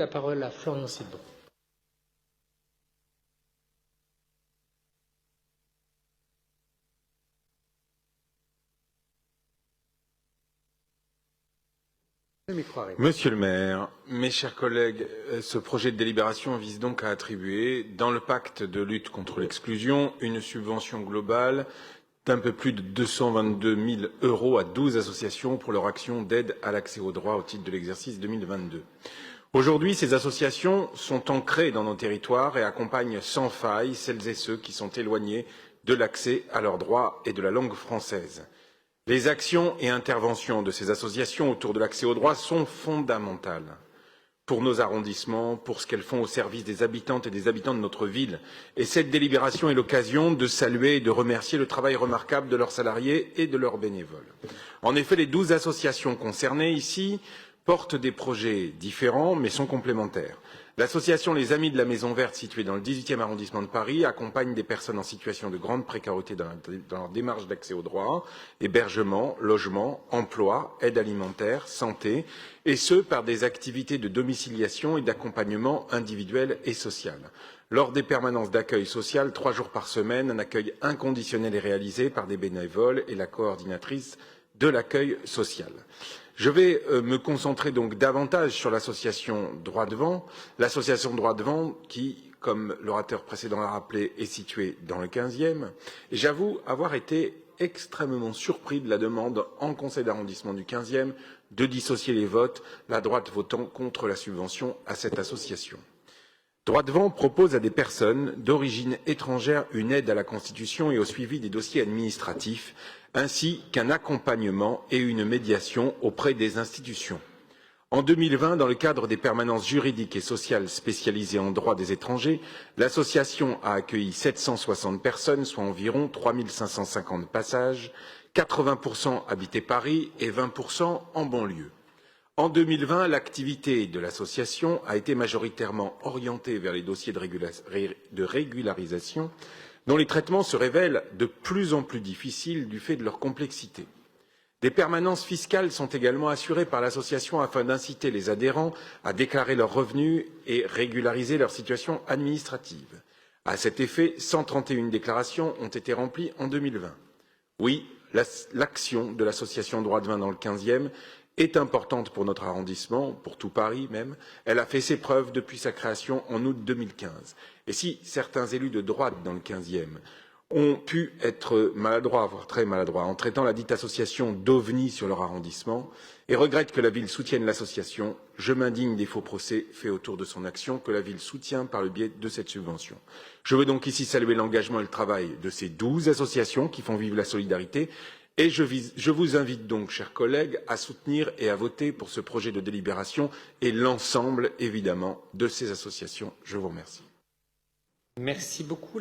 La parole à Florian Silbon. Monsieur le maire, mes chers collègues, ce projet de délibération vise donc à attribuer, dans le pacte de lutte contre l'exclusion, une subvention globale d'un peu plus de 222 000 € à 12 associations pour leur action d'aide à l'accès aux droits au titre de l'exercice 2022. Aujourd'hui, ces associations sont ancrées dans nos territoires et accompagnent sans faille celles et ceux qui sont éloignés de l'accès à leurs droits et de la langue française. Les actions et interventions de ces associations autour de l'accès aux droits sont fondamentales pour nos arrondissements, pour ce qu'elles font au service des habitantes et des habitants de notre ville. Et cette délibération est l'occasion de saluer et de remercier le travail remarquable de leurs salariés et de leurs bénévoles. En effet, les 12 associations concernées ici portent des projets différents mais sont complémentaires. L'association Les Amis de la Maison Verte, située dans le 18e arrondissement de Paris, accompagne des personnes en situation de grande précarité dans leur démarche d'accès aux droits, hébergement, logement, emploi, aide alimentaire, santé, et ce, par des activités de domiciliation et d'accompagnement individuel et social. Lors des permanences d'accueil social, 3 jours par semaine, un accueil inconditionnel est réalisé par des bénévoles et la coordinatrice de l'accueil social. Je vais me concentrer donc davantage sur l'association Droit Devant. L'association Droit Devant qui, comme l'orateur précédent l'a rappelé, est située dans le 15e. Et j'avoue avoir été extrêmement surpris de la demande en conseil d'arrondissement du 15e de dissocier les votes, la droite votant contre la subvention à cette association. Droit Devant propose à des personnes d'origine étrangère une aide à la constitution et au suivi des dossiers administratifs, ainsi qu'un accompagnement et une médiation auprès des institutions. En 2020, dans le cadre des permanences juridiques et sociales spécialisées en droit des étrangers, l'association a accueilli 760 personnes, soit environ 3 550 passages, 80% habitaient Paris et 20% en banlieue. En 2020, l'activité de l'association a été majoritairement orientée vers les dossiers de régularisation, dont les traitements se révèlent de plus en plus difficiles du fait de leur complexité. Des permanences fiscales sont également assurées par l'association afin d'inciter les adhérents à déclarer leurs revenus et régulariser leur situation administrative. À cet effet, 131 déclarations ont été remplies en 2020. Oui, l'action de l'association Droit Devant dans le 15e est importante pour notre arrondissement, pour tout Paris même. Elle a fait ses preuves depuis sa création en août 2015. Et si certains élus de droite dans le 15e ont pu être maladroits, voire très maladroits, en traitant la dite association d'OVNI sur leur arrondissement, et regrettent que la ville soutienne l'association, je m'indigne des faux procès faits autour de son action que la ville soutient par le biais de cette subvention. Je veux donc ici saluer l'engagement et le travail de ces 12 associations qui font vivre la solidarité. Et je vous invite donc, chers collègues, à soutenir et à voter pour ce projet de délibération et l'ensemble, évidemment, de ces associations. Je vous remercie. Merci beaucoup.